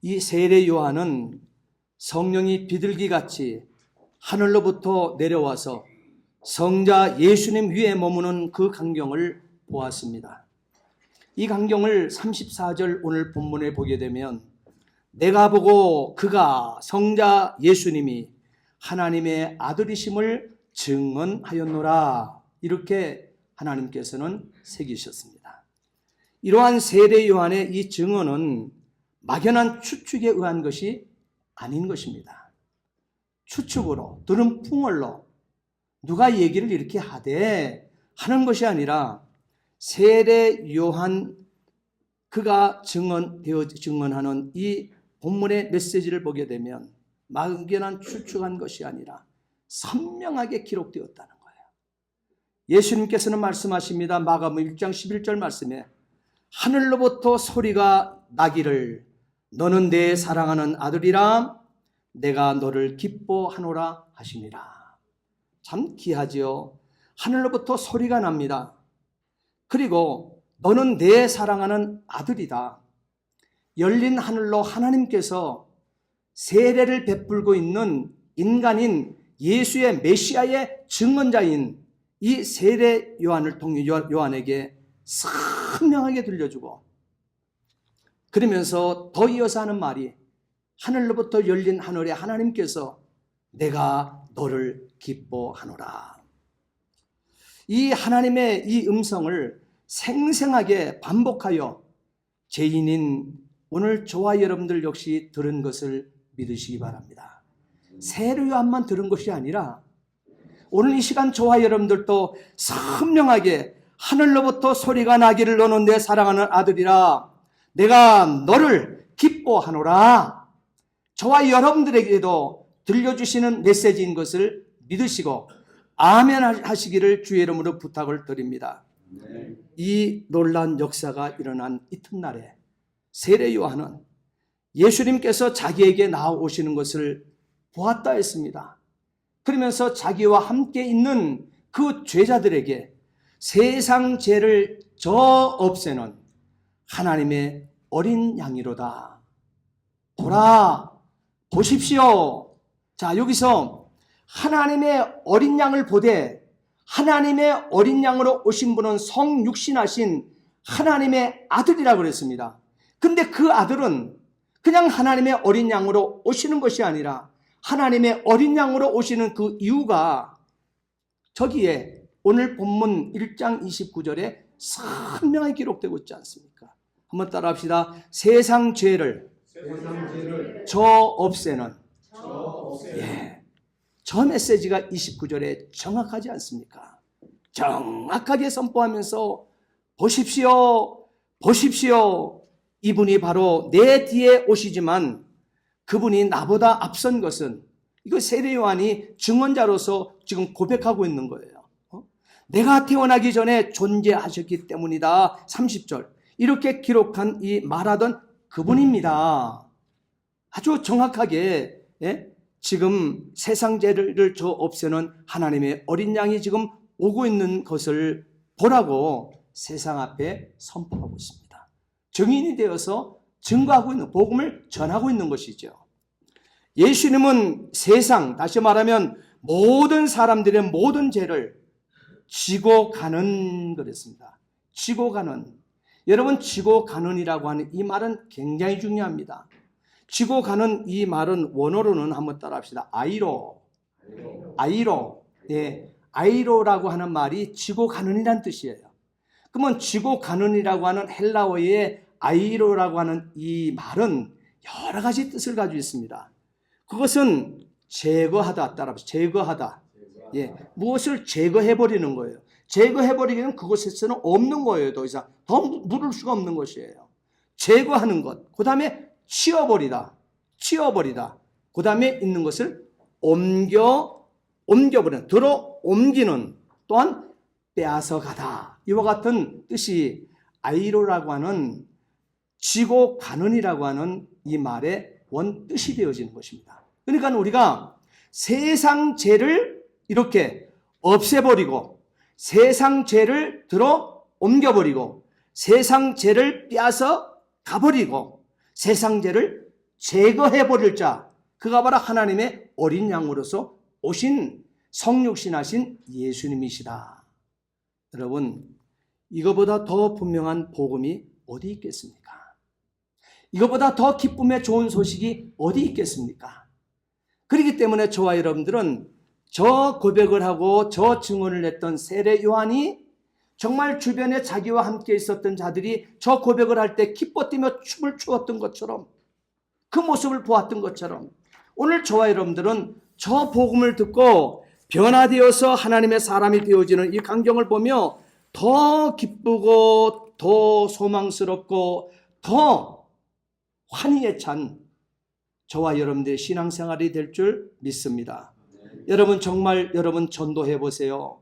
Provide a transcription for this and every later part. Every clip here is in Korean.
이 세례 요한은 성령이 비둘기같이 하늘로부터 내려와서 성자 예수님 위에 머무는 그 광경을 보았습니다. 이 광경을 34절 오늘 본문에 보게 되면 내가 보고 그가 성자 예수님이 하나님의 아들이심을 증언하였노라, 이렇게 하나님께서는 새기셨습니다. 이러한 세례 요한의 이 증언은 막연한 추측에 의한 것이 아닌 것입니다. 추측으로, 들은 풍월로 누가 얘기를 이렇게 하되 하는 것이 아니라 세례 요한 그가 증언하는 이 본문의 메시지를 보게 되면 막연한 추측한 것이 아니라 선명하게 기록되었다는 거예요. 예수님께서는 말씀하십니다. 마가복음 1장 11절 말씀에 하늘로부터 소리가 나기를 너는 내 사랑하는 아들이라 내가 너를 기뻐하노라 하시니라. 참 귀하지요. 하늘로부터 소리가 납니다. 그리고 너는 내 사랑하는 아들이다. 열린 하늘로 하나님께서 세례를 베풀고 있는 인간인 예수의 메시아의 증언자인 이 세례 요한을 통해 요한에게 선명하게 들려주고, 그러면서 더 이어서 하는 말이 하늘로부터 열린 하늘에 하나님께서 내가 너를 기뻐하노라. 이 하나님의 이 음성을 생생하게 반복하여 죄인인 오늘 저와 여러분들 역시 들은 것을 믿으시기 바랍니다. 세례 요한만 들은 것이 아니라 오늘 이 시간 저와 여러분들도 선명하게 하늘로부터 소리가 나기를 너는 내 사랑하는 아들이라 내가 너를 기뻐하노라, 저와 여러분들에게도 들려주시는 메시지인 것을 믿으시고 아멘 하시기를 주의 이름으로 부탁을 드립니다. 이 놀라운 역사가 일어난 이튿날에 세례 요한은 예수님께서 자기에게 나오시는 것을 보았다 했습니다. 그러면서 자기와 함께 있는 그 제자들에게 세상 죄를 저 없애는 하나님의 어린 양이로다. 보라, 보십시오. 자, 여기서 하나님의 어린 양을 보되 하나님의 어린 양으로 오신 분은 성육신하신 하나님의 아들이라고 그랬습니다. 근데 그 아들은 그냥 하나님의 어린 양으로 오시는 것이 아니라 하나님의 어린 양으로 오시는 그 이유가 저기에 오늘 본문 1장 29절에 선명하게 기록되고 있지 않습니까? 한번 따라 합시다. 세상 죄를 저 없애는. 예. 저 메시지가 29절에 정확하지 않습니까? 정확하게 선포하면서 보십시오, 보십시오. 이분이 바로 내 뒤에 오시지만 그분이 나보다 앞선 것은, 이거 세례 요한이 증언자로서 지금 고백하고 있는 거예요. 내가 태어나기 전에 존재하셨기 때문이다. 30절. 이렇게 기록한 이 말하던 그분입니다. 아주 정확하게, 예? 지금 세상 죄를 저 없애는 하나님의 어린 양이 지금 오고 있는 것을 보라고 세상 앞에 선포하고 있습니다. 증인이 되어서 증거하고 있는, 복음을 전하고 있는 것이죠. 예수님은 세상, 다시 말하면 모든 사람들의 모든 죄를 지고 가는 그랬습니다. 지고 가는. 여러분, 지고 가는이라고 하는 이 말은 굉장히 중요합니다. 지고 가는 이 말은 원어로는 한번 따라 합시다. 아이로. 예, 아이로라고 하는 말이 지고 가는이란 뜻이에요. 그러면 지고 가는이라고 하는 헬라어의 아이로라고 하는 이 말은 여러 가지 뜻을 가지고 있습니다. 그것은 제거하다, 따라 합시다. 제거하다. 예, 무엇을 제거해버리는 거예요. 제거해버리기는 그것에서는 없는 거예요. 더 이상 더 물을 수가 없는 것이에요. 제거하는 것. 그 다음에 치워버리다. 그 다음에 있는 것을 옮겨버리는, 들어 옮기는, 또한 빼앗아가다. 이와 같은 뜻이 아이로라고 하는 지고 가는이라고 하는 이 말의 원 뜻이 되어지는 것입니다. 그러니까 우리가 세상 죄를 이렇게 없애버리고 세상 죄를 들어 옮겨버리고 세상 죄를 빼앗아 가버리고 세상 죄를 제거해버릴 자, 그가 바로 하나님의 어린 양으로서 오신 성육신하신 예수님이시다. 여러분, 이거보다 더 분명한 복음이 어디 있겠습니까? 이거보다 더 기쁨의 좋은 소식이 어디 있겠습니까? 그렇기 때문에 저와 여러분들은 저 고백을 하고 저 증언을 했던 세례 요한이 정말 주변에 자기와 함께 있었던 자들이 저 고백을 할 때 기뻐 뛰며 춤을 추었던 것처럼, 그 모습을 보았던 것처럼, 오늘 저와 여러분들은 저 복음을 듣고 변화되어서 하나님의 사람이 되어지는 이 광경을 보며 더 기쁘고 더 소망스럽고 더 환희에 찬 저와 여러분들의 신앙생활이 될 줄 믿습니다. 여러분, 정말 여러분 전도해 보세요.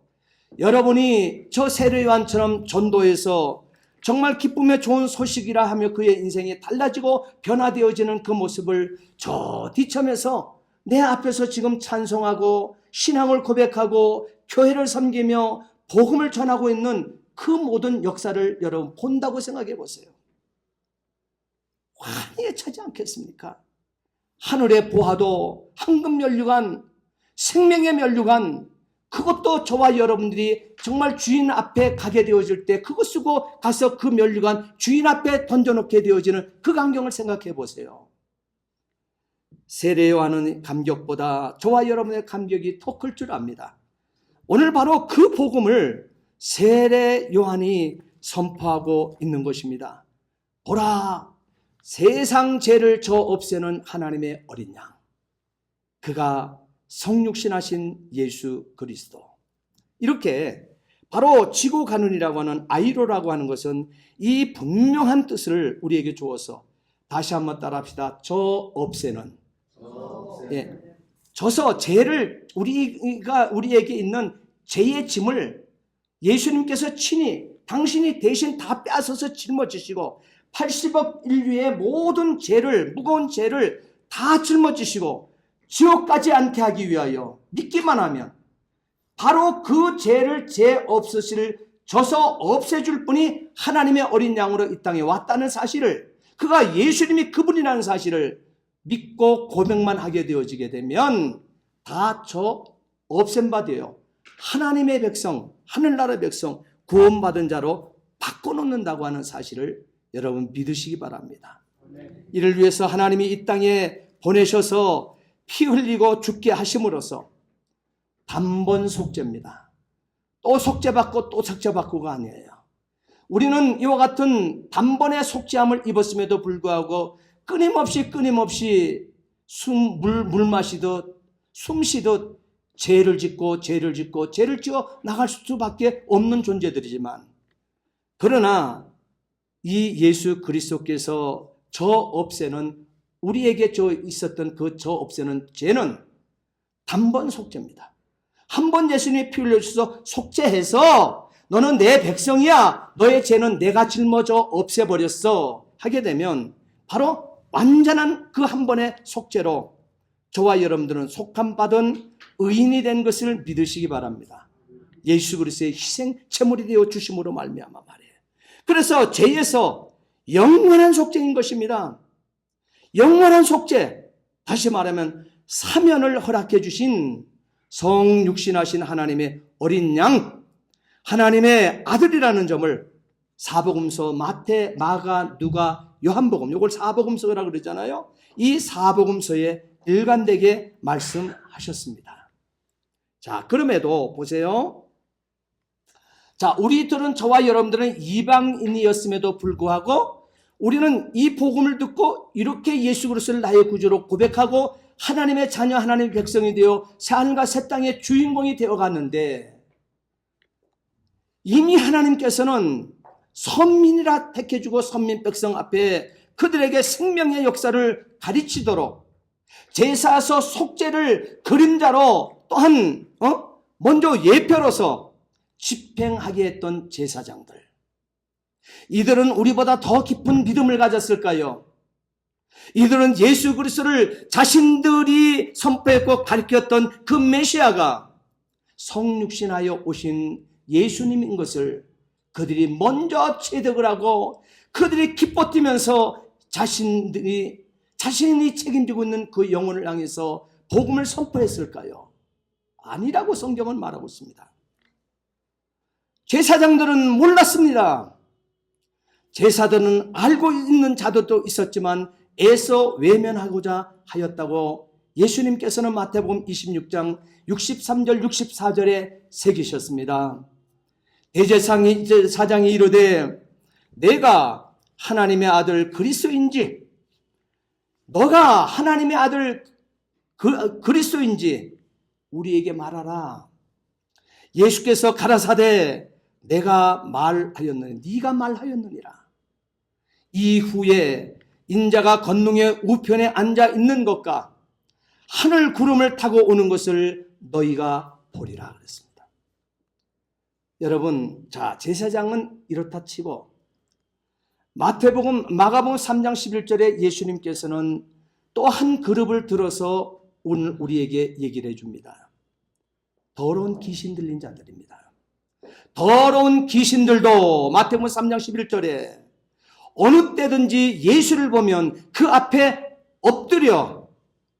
여러분이 저 세례 요한처럼 전도해서 정말 기쁨의 좋은 소식이라 하며 그의 인생이 달라지고 변화되어지는 그 모습을 저 뒤참에서 내 앞에서 지금 찬송하고 신앙을 고백하고 교회를 섬기며 복음을 전하고 있는 그 모든 역사를 여러분 본다고 생각해 보세요. 환희에 차지 않겠습니까? 하늘의 보화도 황금 면류관, 생명의 면류관, 그것도 저와 여러분들이 정말 주인 앞에 가게 되어질 때 그것 쓰고 가서 그 면류관 주인 앞에 던져놓게 되어지는 그 광경을 생각해 보세요. 세례 요한의 감격보다 저와 여러분의 감격이 더 클 줄 압니다. 오늘 바로 그 복음을 세례 요한이 선포하고 있는 것입니다. 보라, 세상 죄를 저 없애는 하나님의 어린 양, 그가 성육신하신 예수 그리스도. 이렇게 바로 지고 가는이라고 하는 아이로라고 하는 것은 이 분명한 뜻을 우리에게 주어서 다시 한번 따라합시다. 저 없애는. 예. 져서 죄를 우리에게 있는 죄의 짐을 예수님께서 친히 당신이 대신 다 빼앗아서 짊어지시고 80억 인류의 모든 죄를, 무거운 죄를 다 짊어지시고 지옥까지 않게 하기 위하여 믿기만 하면 바로 그 죄를 죄 없으실 져서 없애줄 분이 하나님의 어린 양으로 이 땅에 왔다는 사실을, 그가 예수님이 그분이라는 사실을 믿고 고백만 하게 되어지게 되면 다 저 없앤 바 되어 하나님의 백성, 하늘나라의 백성, 구원받은 자로 바꿔놓는다고 하는 사실을 여러분 믿으시기 바랍니다. 이를 위해서 하나님이 이 땅에 보내셔서 피 흘리고 죽게 하심으로써 단번 속죄입니다. 또 속죄받고 또 속죄받고가 아니에요. 우리는 이와 같은 단번의 속죄함을 입었음에도 불구하고 끊임없이 물 마시듯 숨 쉬듯 죄를 짓고 죄를 지어 나갈 수밖에 없는 존재들이지만, 그러나 이 예수 그리스도께서 저 없애는, 우리에게 있었던 그 저 없애는 죄는 단번 속죄입니다. 한 번 예수님이 피 흘려주셔서 속죄해서 너는 내 백성이야, 너의 죄는 내가 짊어져 없애버렸어 하게 되면 바로 완전한 그 한 번의 속죄로 저와 여러분들은 속함받은 의인이 된 것을 믿으시기 바랍니다. 예수 그리스도의 희생 제물이 되어 주심으로 말미암아 말이에요. 그래서 죄에서 영원한 속죄인 것입니다. 영원한 속죄, 다시 말하면 사면을 허락해 주신 성육신하신 하나님의 어린 양, 하나님의 아들이라는 점을 사복음서 마태, 마가, 누가, 요한복음, 이걸 사복음서라고 그러잖아요. 이 사복음서에 일관되게 말씀하셨습니다. 자, 그럼에도 보세요. 자, 우리들은, 저와 여러분들은 이방인이었음에도 불구하고 우리는 이 복음을 듣고 이렇게 예수 그리스도를 나의 구주로 고백하고 하나님의 자녀, 하나님의 백성이 되어 새하늘과 새 땅의 주인공이 되어갔는데, 이미 하나님께서는 선민이라 택해주고 선민 백성 앞에 그들에게 생명의 역사를 가르치도록 제사서 속죄를 그림자로 또한 먼저 예표로서 집행하게 했던 제사장들, 이들은 우리보다 더 깊은 믿음을 가졌을까요? 이들은 예수 그리스도를 자신들이 선포했고 가르쳤던 그 메시아가 성육신하여 오신 예수님인 것을 그들이 먼저 체득을 하고 그들이 기뻐 뛰면서 자신들이 자신이 책임지고 있는 그 영혼을 향해서 복음을 선포했을까요? 아니라고 성경은 말하고 있습니다. 제사장들은 몰랐습니다. 제사들은 알고 있는 자들도 있었지만 애써 외면하고자 하였다고 예수님께서는 마태복음 26장 63절 64절에 새기셨습니다. 대제사장이 이르되 내가 하나님의 아들 그리스도인지 너가 하나님의 아들 그리스도인지 우리에게 말하라. 예수께서 가라사대 내가 말하였느니 네가 말하였느니라. 이후에 인자가 권능의 우편에 앉아 있는 것과 하늘 구름을 타고 오는 것을 너희가 보리라 그랬습니다. 여러분, 자, 제사장은 이렇다 치고 마가복음 3장 11절에 예수님께서는 또 한 그룹을 들어서 오늘 우리에게 얘기를 해줍니다. 더러운 귀신 들린 자들입니다. 더러운 귀신들도 마태복음 3장 11절에 어느 때든지 예수를 보면 그 앞에 엎드려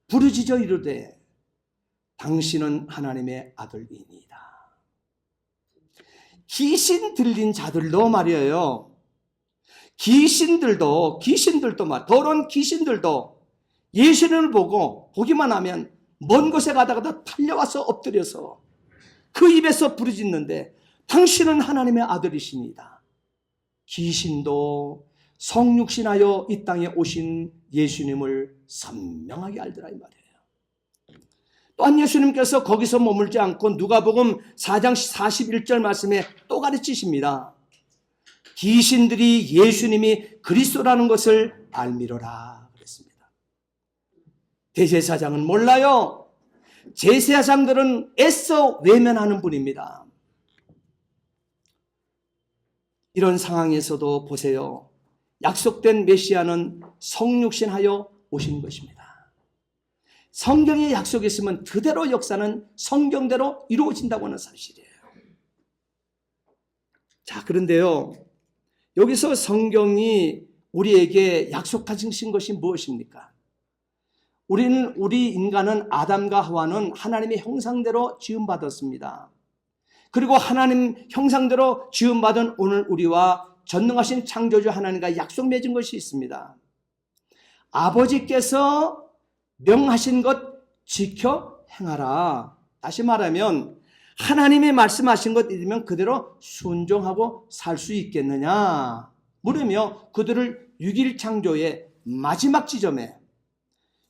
부르짖어 이르되 당신은 하나님의 아들이니이다. 귀신 들린 자들도 말이에요. 귀신들도 더러운 귀신들도 예수님을 보고 보기만 하면 먼 곳에 가다가도 달려와서 엎드려서 그 입에서 부르짖는데 당신은 하나님의 아들이십니다. 귀신도 성육신하여 이 땅에 오신 예수님을 선명하게 알더라 이 말이에요. 또한 예수님께서 거기서 머물지 않고 누가복음 4장 41절 말씀에 또 가르치십니다. 귀신들이 예수님이 그리스도라는 것을 알미러라 그랬습니다. 대제사장은 몰라요. 제사장들은 애써 외면하는 분입니다. 이런 상황에서도 보세요. 약속된 메시아는 성육신하여 오신 것입니다. 성경에 약속이 있으면 그대로 역사는 성경대로 이루어진다고 하는 사실이에요. 자, 그런데요. 여기서 성경이 우리에게 약속하신 것이 무엇입니까? 우리 인간은 아담과 하와는 하나님의 형상대로 지음받았습니다. 그리고 하나님 형상대로 지음받은 오늘 우리와 전능하신 창조주 하나님과 약속 맺은 것이 있습니다. 아버지께서 명하신 것 지켜 행하라. 다시 말하면 하나님이 말씀하신 것 이르면 그대로 순종하고 살 수 있겠느냐 물으며 그들을 6일 창조의 마지막 지점에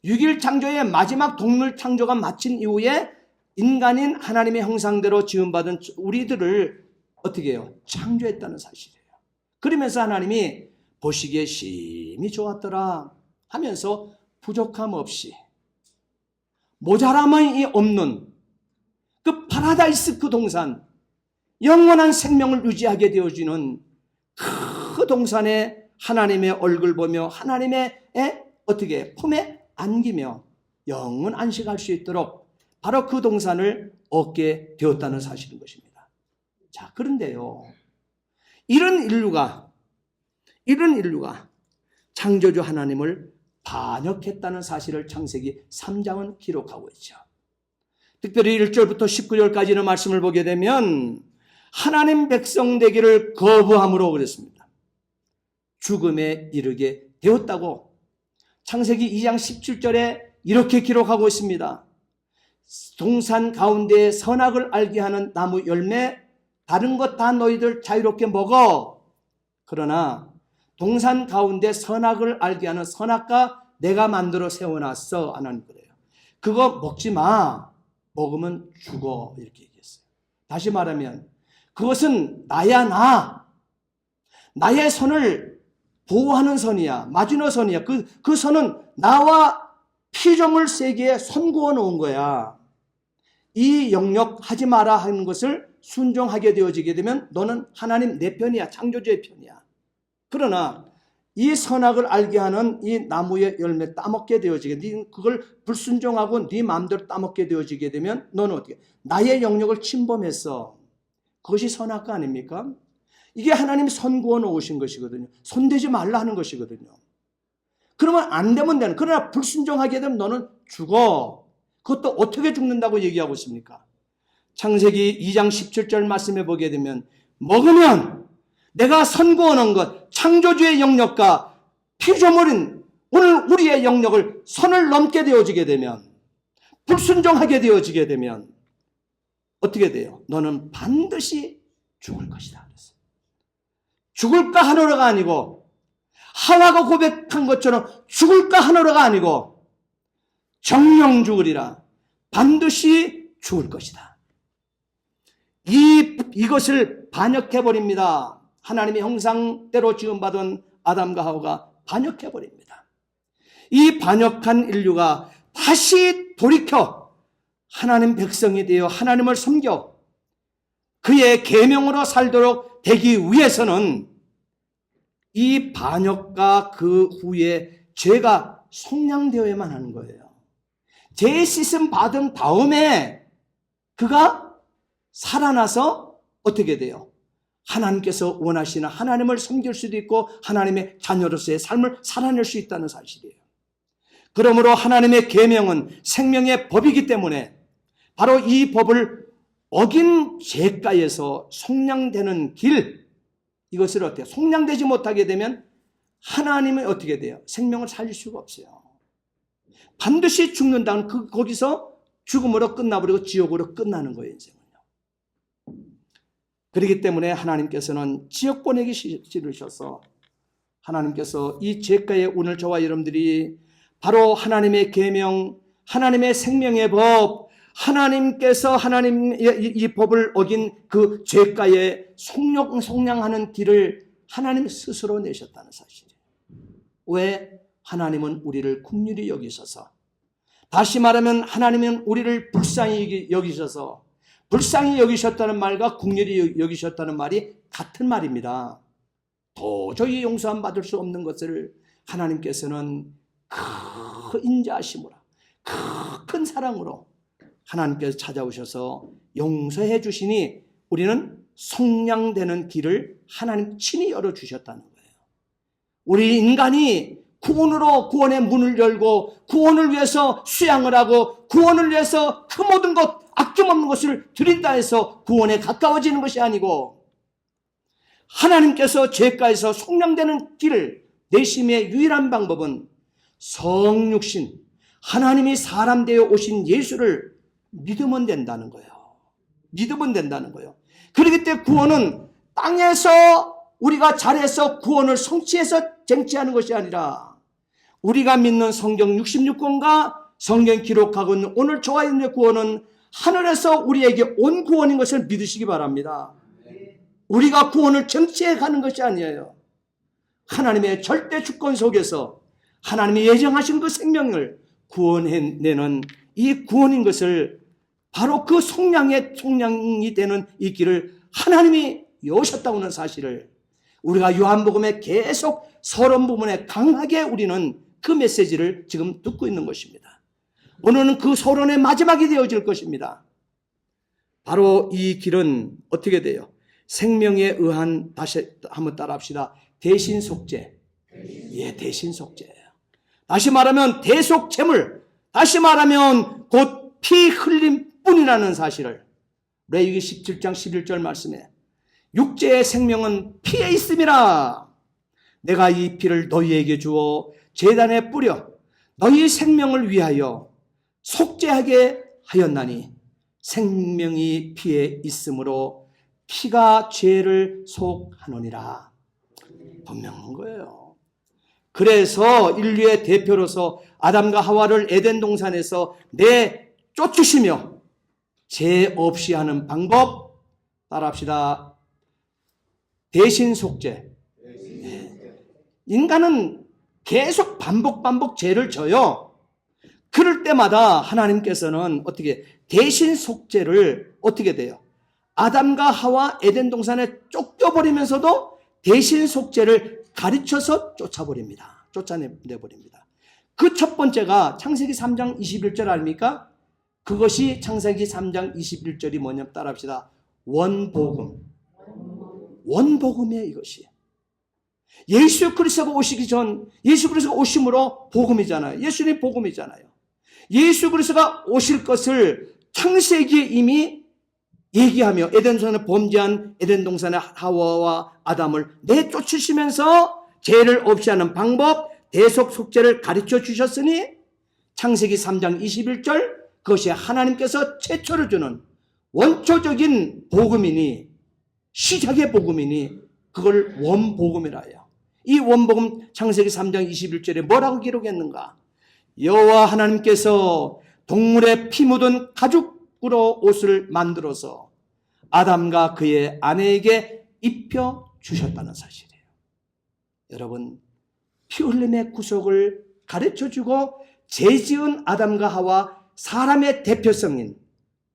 6일 창조의 마지막 동물 창조가 마친 이후에 인간인 하나님의 형상대로 지음받은 우리들을 어떻게 해요? 창조했다는 사실이에요. 그러면서 하나님이 보시기에 심히 좋았더라 하면서 부족함 없이 모자람이 없는 그 파라다이스 그 동산, 영원한 생명을 유지하게 되어지는 그 동산에 하나님의 얼굴 보며 하나님의 어떻게 품에 안기며 영원 안식할 수 있도록 바로 그 동산을 얻게 되었다는 사실인 것입니다. 자, 그런데요. 이런 인류가 창조주 하나님을 반역했다는 사실을 창세기 3장은 기록하고 있죠. 특별히 1절부터 19절까지의 말씀을 보게 되면 하나님 백성 되기를 거부함으로 그랬습니다. 죽음에 이르게 되었다고 창세기 2장 17절에 이렇게 기록하고 있습니다. 동산 가운데 선악을 알게 하는 나무 열매 다른 것 다 너희들 자유롭게 먹어. 그러나 동산 가운데 선악을 알게 하는 선악과 내가 만들어 세워놨어. 하나님 그래요. 그거 먹지 마. 먹으면 죽어. 이렇게 얘기했어요. 다시 말하면 그것은 나야 나. 나의 선을 보호하는 선이야. 마지노 선이야. 그 선은 나와 피조물 세계에 손구어 놓은 거야. 이 영역 하지 마라 하는 것을 순종하게 되어지게 되면 너는 하나님 내 편이야. 창조주의 편이야. 그러나 이 선악을 알게 하는 이 나무의 열매 따먹게 되어지게 그걸 불순종하고 네 마음대로 따먹게 되어지게 되면 너는 어떻게 나의 영역을 침범했어. 그것이 선악과 아닙니까? 이게 하나님이 선구어 놓으신 것이거든요. 손대지 말라 하는 것이거든요. 그러면 안 되면 되는. 그러나 불순종하게 되면 너는 죽어. 그것도 어떻게 죽는다고 얘기하고 있습니까? 창세기 2장 17절 말씀에 보게 되면 먹으면 내가 선고하는 것, 창조주의 영역과 피조물인 오늘 우리의 영역을 선을 넘게 되어지게 되면, 불순종하게 되어지게 되면 어떻게 돼요? 너는 반드시 죽을 것이다. 그랬어요. 죽을까 하노라가 아니고, 하와가 고백한 것처럼 죽을까 하노라가 아니고 정령 죽으리라. 반드시 죽을 것이다. 이것을 반역해버립니다. 하나님의 형상대로 지음받은 아담과 하와가 반역해버립니다. 이 반역한 인류가 다시 돌이켜 하나님 백성이 되어 하나님을 섬겨 그의 계명으로 살도록 되기 위해서는 이 반역과 그 후에 죄가 속량되어야만 하는 거예요. 죄 씻음 받은 다음에 그가 살아나서 어떻게 돼요? 하나님께서 원하시는 하나님을 섬길 수도 있고 하나님의 자녀로서의 삶을 살아낼 수 있다는 사실이에요. 그러므로 하나님의 계명은 생명의 법이기 때문에 바로 이 법을 어긴 죄가에서 속량되는 길, 이것을 어때요? 속량되지 못하게 되면 하나님은 어떻게 돼요? 생명을 살릴 수가 없어요. 반드시 죽는다는 거기서 죽음으로 끝나버리고 지옥으로 끝나는 거예요, 인생은요. 그렇기 때문에 하나님께서는 지옥 보내기 싫으셔서 하나님께서 이 죄가에 오늘 저와 여러분들이 바로 하나님의 계명, 하나님의 생명의 법, 하나님께서 이 법을 어긴 그 죄가에 속량하는 길을 하나님 스스로 내셨다는 사실이에요. 왜? 하나님은 우리를 긍휼히 여기셔서, 다시 말하면 하나님은 우리를 불쌍히 여기셔서, 불쌍히 여기셨다는 말과 긍휼히 여기셨다는 말이 같은 말입니다. 도저히 용서함 받을 수 없는 것을 하나님께서는 큰 인자하심으로, 큰 사랑으로 하나님께서 찾아오셔서 용서해 주시니 우리는 속량되는 길을 하나님 친히 열어주셨다는 거예요. 우리 인간이 구원의 문을 열고 구원을 위해서 수양을 하고 구원을 위해서 그 모든 것, 아낌없는 것을 드린다 해서 구원에 가까워지는 것이 아니고 하나님께서 죄가에서 속량되는 길을 내심의 유일한 방법은 성육신, 하나님이 사람 되어 오신 예수를 믿으면 된다는 거예요. 믿으면 된다는 거예요. 그렇기 때문에 구원은 땅에서 우리가 잘해서 구원을 성취해서 쟁취하는 것이 아니라 우리가 믿는 성경 66권과 성경 기록하고 있는 오늘 저와 여러분의 구원은 하늘에서 우리에게 온 구원인 것을 믿으시기 바랍니다. 우리가 구원을 쟁취해 가는 것이 아니에요. 하나님의 절대 주권 속에서 하나님이 예정하신 그 생명을 구원해내는 이 구원인 것을 바로 그 속량이 되는 이 길을 하나님이 여셨다고 하는 사실을 우리가 요한복음에 계속 서론 부분에 강하게 우리는 그 메시지를 지금 듣고 있는 것입니다. 오늘은 그 서론의 마지막이 되어질 것입니다. 바로 이 길은 어떻게 돼요? 생명에 의한, 다시 한번 따라합시다. 대신속죄. 예, 대신속죄예요. 다시 말하면 대속제물, 다시 말하면 곧 피 흘림 뿐이라는 사실을 레위기 17장 11절 말씀에 육체의 생명은 피에 있음이라. 내가 이 피를 너희에게 주어 제단에 뿌려 너희 생명을 위하여 속죄하게 하였나니 생명이 피에 있으므로 피가 죄를 속하노니라. 분명한 거예요. 그래서 인류의 대표로서 아담과 하와를 에덴 동산에서 내쫓으시며 죄 없이 하는 방법 따라합시다. 대신 속죄. 인간은 계속 반복 죄를 져요. 그럴 때마다 하나님께서는 어떻게 대신 속죄를 어떻게 돼요? 아담과 하와 에덴 동산에 쫓겨버리면서도 대신 속죄를 가르쳐서 쫓아버립니다. 쫓아내버립니다. 그 첫 번째가 창세기 3장 21절 아닙니까? 그것이 창세기 3장 21절이 뭐냐면 따라합시다. 원복음. 원복음이에요, 이것이. 예수 그리스도가 오시기 전, 예수 그리스도가 오심으로 복음이잖아요. 예수님 복음이잖아요. 예수 그리스도가 오실 것을 창세기에 이미 얘기하며 에덴동산에 범죄한 에덴 동산의 하와와 아담을 내쫓으시면서 죄를 없이 하는 방법, 대속 속죄를 가르쳐 주셨으니 창세기 3장 21절, 그것이 하나님께서 최초로 주는 원초적인 복음이니, 시작의 복음이니 그걸 원복음이라 해요. 이 원복음 창세기 3장 21절에 뭐라고 기록했는가? 여호와 하나님께서 동물의 피 묻은 가죽으로 옷을 만들어서 아담과 그의 아내에게 입혀 주셨다는 사실이에요. 여러분, 피 흘림의 구속을 가르쳐주고 죄지은 아담과 하와, 사람의 대표성인,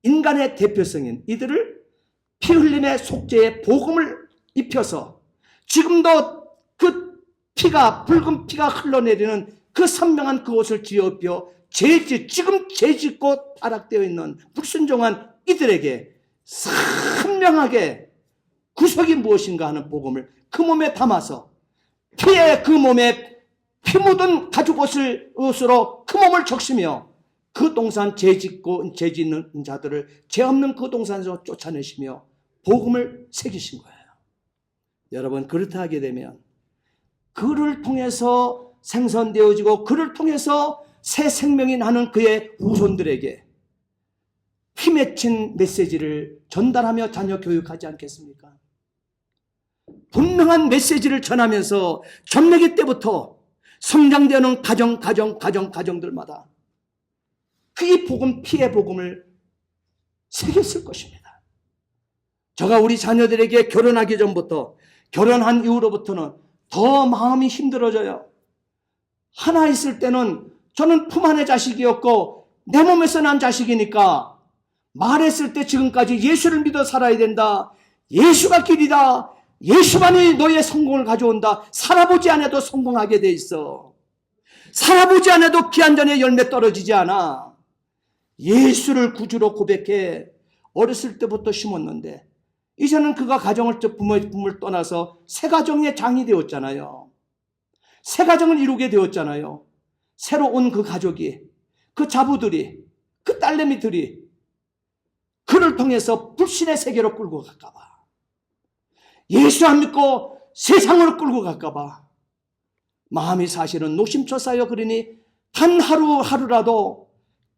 인간의 대표성인 이들을 피 흘림의 속죄의 복음을 입혀서 지금도 그 피가, 붉은 피가 흘러내리는 그 선명한 그 옷을 지어 지금 죄짓고 타락되어 있는 불순종한 이들에게 선명하게 구속이 무엇인가 하는 복음을 그 몸에 담아서 피에 그 몸에 피 묻은 가죽 옷으로 그 몸을 적시며 그 동산 죄 짓는 자들을 죄 없는 그 동산에서 쫓아내시며 복음을 새기신 거예요. 여러분, 그렇다 하게 되면 그를 통해서 생선되어지고 그를 통해서 새 생명이 나는 그의 후손들에게 피 맺힌 메시지를 전달하며 자녀 교육하지 않겠습니까? 분명한 메시지를 전하면서 전내기 때부터 성장되는 가정들마다 그 복음, 피의 복음을 새겼을 것입니다. 제가 우리 자녀들에게 결혼하기 전부터, 결혼한 이후로부터는 더 마음이 힘들어져요. 하나 있을 때는 저는 품 안의 자식이었고 내 몸에서 난 자식이니까 말했을 때 지금까지 예수를 믿어 살아야 된다. 예수가 길이다. 예수만이 너의 성공을 가져온다. 살아보지 않아도 성공하게 돼 있어. 살아보지 않아도 기한전의 열매 떨어지지 않아. 예수를 구주로 고백해 어렸을 때부터 심었는데 이제는 그가 가정을 부모의 품을 떠나서 새 가정의 장이 되었잖아요. 새 가정을 이루게 되었잖아요. 새로 온 그 가족이, 그 자부들이, 그 딸내미들이 그를 통해서 불신의 세계로 끌고 갈까봐, 예수 안 믿고 세상으로 끌고 갈까봐 마음이 사실은 노심초사여. 그러니 단 하루라도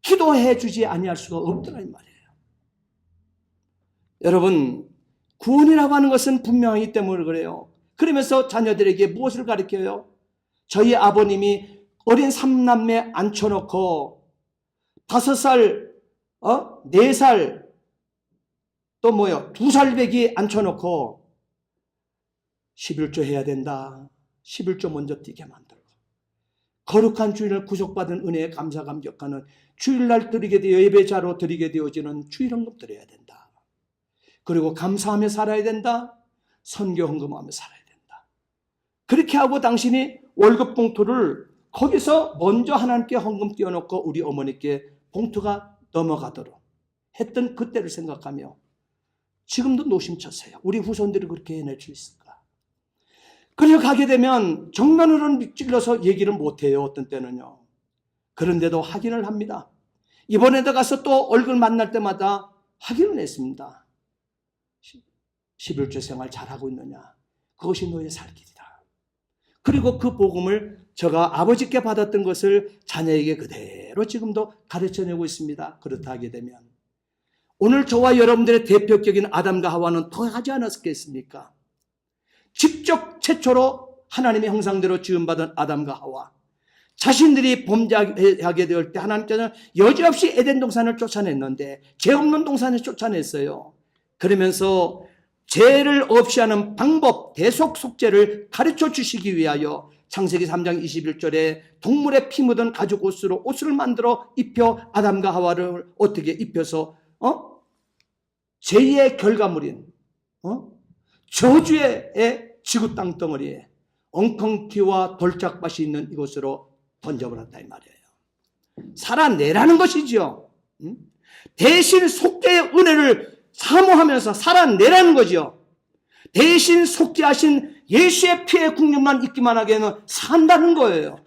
기도해 주지 아니할 수가 없더라 이 말이에요. 여러분, 구원이라고 하는 것은 분명하기 때문에 그래요. 그러면서 자녀들에게 무엇을 가르쳐요? 저희 아버님이 어린 삼남매 앉혀놓고 5살, 4살, 또 2살 배기 앉혀놓고 11조 해야 된다. 11조 먼저 뛰게 만들고 거룩한 주일을 구속받은 은혜에 감사 감격하는 주일날 드리게 되어 예배자로 드리게 되어지는 주일헌금 드려야 된다. 그리고 감사하며 살아야 된다. 선교 헌금하며 살아야 된다. 그렇게 하고 당신이 월급 봉투를 거기서 먼저 하나님께 헌금 띄워놓고 우리 어머니께 봉투가 넘어가도록 했던 그때를 생각하며 지금도 노심초사해요. 우리 후손들이 그렇게 해낼 수 있을까? 그리고 가게 되면 정면으로는 찔러서 얘기를 못해요. 어떤 때는요. 그런데도 확인을 합니다. 이번에도 가서 또 얼굴 만날 때마다 확인을 했습니다. 11조 생활 잘하고 있느냐? 그것이 너의 살 길이다. 그리고 그 복음을 제가 아버지께 받았던 것을 자녀에게 그대로 지금도 가르쳐내고 있습니다. 그렇다 하게 되면 오늘 저와 여러분들의 대표격인 아담과 하와는 더 하지 않았겠습니까? 직접 최초로 하나님의 형상대로 지음받은 아담과 하와, 자신들이 범죄하게 될 때 하나님께서는 여지없이 에덴 동산을 쫓아냈는데 죄 없는 동산을 쫓아냈어요. 그러면서 죄를 없이 하는 방법, 대속 속죄를 가르쳐 주시기 위하여 창세기 3장 21절에 동물의 피 묻은 가죽 옷으로 옷을 만들어 입혀 아담과 하와를 어떻게 입혀서 죄의 결과물인 저주의 지구 땅덩어리에 엉겅퀴와 돌짝밭이 있는 이곳으로 던져버렸다 이 말이에요. 살아내라는 것이죠. 대신 속죄의 은혜를 사모하면서 살아내라는 거죠. 대신 속죄하신 예수의 피의 국률만 있기만 하게는 산다는 거예요.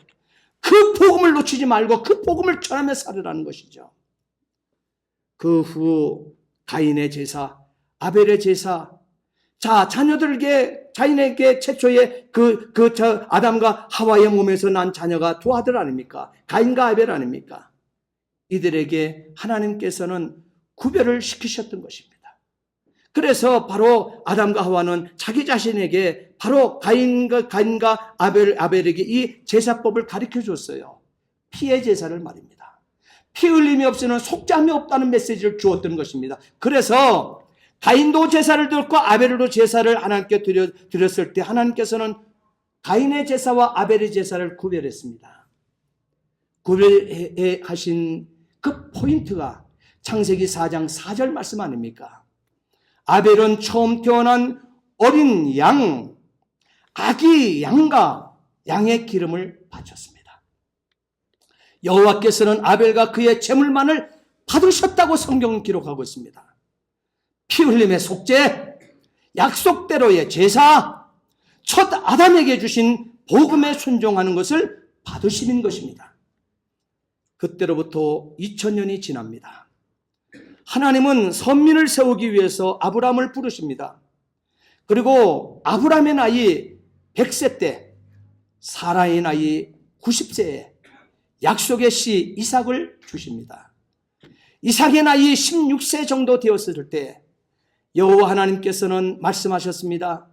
그 복음을 놓치지 말고 그 복음을 전하며 살으라는 것이죠. 그 후 가인의 제사, 아벨의 제사, 자, 자인에게 최초의 아담과 하와의 몸에서 난 자녀가 두 아들 아닙니까? 가인과 아벨 아닙니까? 이들에게 하나님께서는 구별을 시키셨던 것입니다. 그래서 바로 아담과 하와는 자기 자신에게 바로 가인과 아벨에게 이 제사법을 가르쳐 줬어요. 피의 제사를 말입니다. 피 흘림이 없이는 속죄함이 없다는 메시지를 주었던 것입니다. 그래서 가인도 제사를 드렸고 아벨도 제사를 하나님께 드렸을 때 하나님께서는 가인의 제사와 아벨의 제사를 구별했습니다. 구별하신 그 포인트가 창세기 4장 4절 말씀 아닙니까? 아벨은 처음 태어난 어린 양, 아기 양과 양의 기름을 바쳤습니다. 여호와께서는 아벨과 그의 제물만을 받으셨다고 성경은 기록하고 있습니다. 피 흘림의 속죄, 약속대로의 제사, 첫 아담에게 주신 복음에 순종하는 것을 받으시는 것입니다. 그때로부터 2000년이 지납니다. 하나님은 선민을 세우기 위해서 아브라함을 부르십니다. 그리고 아브라함의 나이 100세 때 사라의 나이 90세에 약속의 씨 이삭을 주십니다. 이삭의 나이 16세 정도 되었을 때 여호와 하나님께서는 말씀하셨습니다.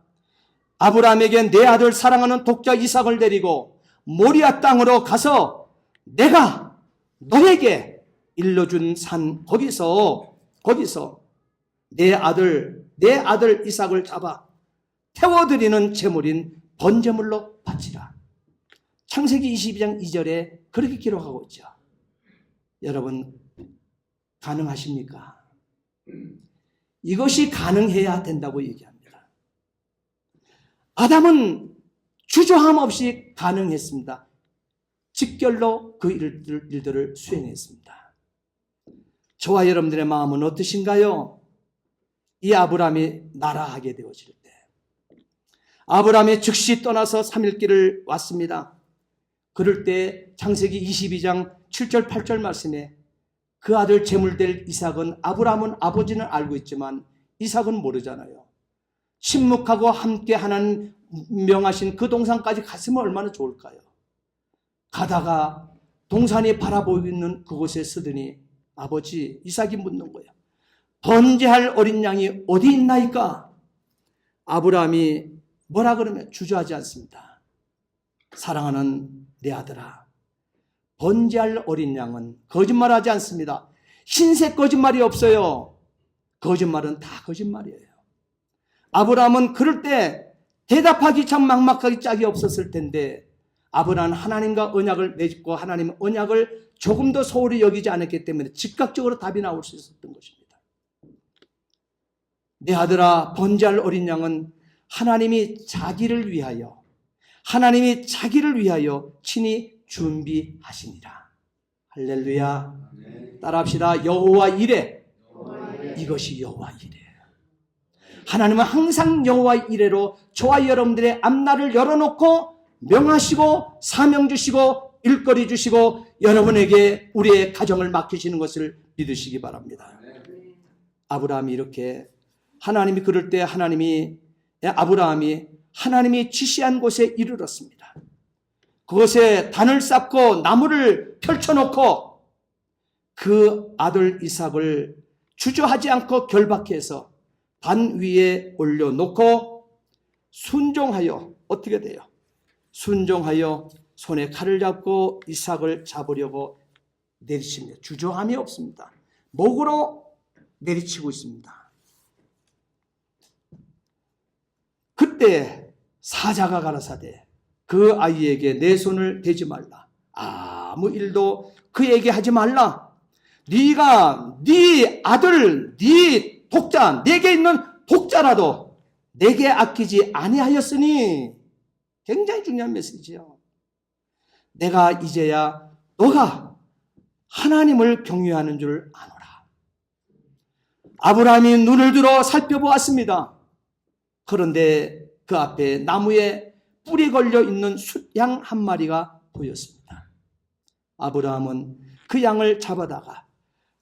아브라함에게 내 아들 사랑하는 독자 이삭을 데리고 모리아 땅으로 가서 내가 너에게 일러준 산 거기서 내 아들 이삭을 잡아 태워드리는 제물인 번제물로 바치라. 창세기 22장 2절에 그렇게 기록하고 있죠. 여러분 가능하십니까? 이것이 가능해야 된다고 얘기합니다. 아담은 주저함 없이 가능했습니다. 직결로 그 일들을 수행했습니다. 저와 여러분들의 마음은 어떠신가요? 이 아브라함이 나라하게 되어질 때 아브라함이 즉시 떠나서 3일 길을 왔습니다. 그럴 때 창세기 22장 7절 8절 말씀에 그 아들 제물될 이삭은 아브라함은 아버지는 알고 있지만 이삭은 모르잖아요. 침묵하고 함께 하나님 명하신 그 동산까지 갔으면 얼마나 좋을까요? 가다가 동산이 바라보이는 그곳에 서더니 아버지 이삭이 묻는 거예요. 번제할 어린 양이 어디 있나이까? 아브라함이 뭐라 그러면 주저하지 않습니다. 사랑하는 내 아들아, 번제할 어린 양은 거짓말하지 않습니다. 흰색 거짓말이 없어요. 거짓말은 다 거짓말이에요. 아브라함은 그럴 때 대답하기 참 막막하기 짝이 없었을 텐데 아브라함은 하나님과 언약을 맺고 하나님 언약을 조금 더 소홀히 여기지 않았기 때문에 즉각적으로 답이 나올 수 있었던 것입니다. 내 아들아, 번제할 어린 양은 하나님이 자기를 위하여 친히 준비하시니라. 할렐루야. 따라합시다. 여호와 이레. 이것이 여호와 이레. 하나님은 항상 여호와 이레로 저와 여러분들의 앞날을 열어놓고 명하시고 사명 주시고 일거리 주시고 여러분에게 우리의 가정을 맡기시는 것을 믿으시기 바랍니다. 아브라함이 이렇게 하나님이 그럴 때 아브라함이 하나님이 지시한 곳에 이르렀습니다. 그곳에 단을 쌓고 나무를 펼쳐놓고 그 아들 이삭을 주저하지 않고 결박해서 단 위에 올려놓고 순종하여 어떻게 돼요? 순종하여 손에 칼을 잡고 이삭을 잡으려고 내리칩니다. 주저함이 없습니다. 목으로 내리치고 있습니다. 그때 사자가 가라사대 그 아이에게 내 손을 대지 말라. 아무 일도 그에게 하지 말라. 네가 네 아들, 네 독자, 내게 있는 독자라도 내게 아끼지 아니하였으니 굉장히 중요한 메시지예요. 내가 이제야 너가 하나님을 경외하는 줄 아노라. 아브라함이 눈을 들어 살펴보았습니다. 그런데 그 앞에 나무에 뿔이 걸려 있는 숫양 한 마리가 보였습니다. 아브라함은 그 양을 잡아다가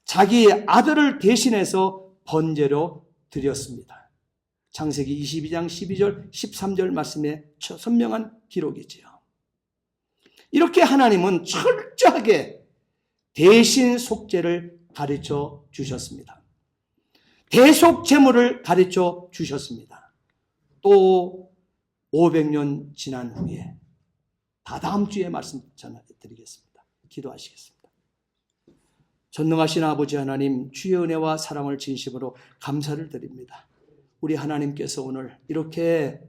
자기 아들을 대신해서 번제로 드렸습니다. 창세기 22장 12절 13절 말씀에 선명한 기록이지요. 이렇게 하나님은 철저하게 대신 속죄를 가르쳐 주셨습니다. 대속 제물을 가르쳐 주셨습니다. 또 500년 지난 후에 다다음 주에 말씀 전해드리겠습니다. 기도하시겠습니다. 전능하신 아버지 하나님, 주의 은혜와 사랑을 진심으로 감사를 드립니다. 우리 하나님께서 오늘 이렇게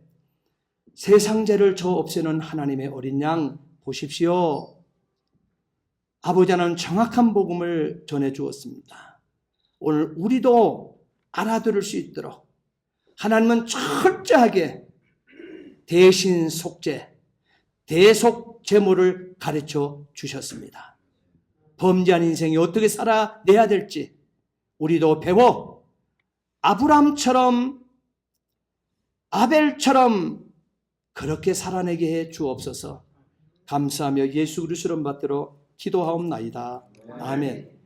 세상 죄를 저 없애는 하나님의 어린 양 보십시오. 아버지 하나님 정확한 복음을 전해 주었습니다. 오늘 우리도 알아들을 수 있도록 하나님은 철저하게 대신 속죄, 대속 제물을 가르쳐 주셨습니다. 범죄한 인생이 어떻게 살아내야 될지 우리도 배워 아브람처럼 아벨처럼 그렇게 살아내게 해 주옵소서. 감사하며 예수 그리스도를 받들어 기도하옵나이다. 아멘.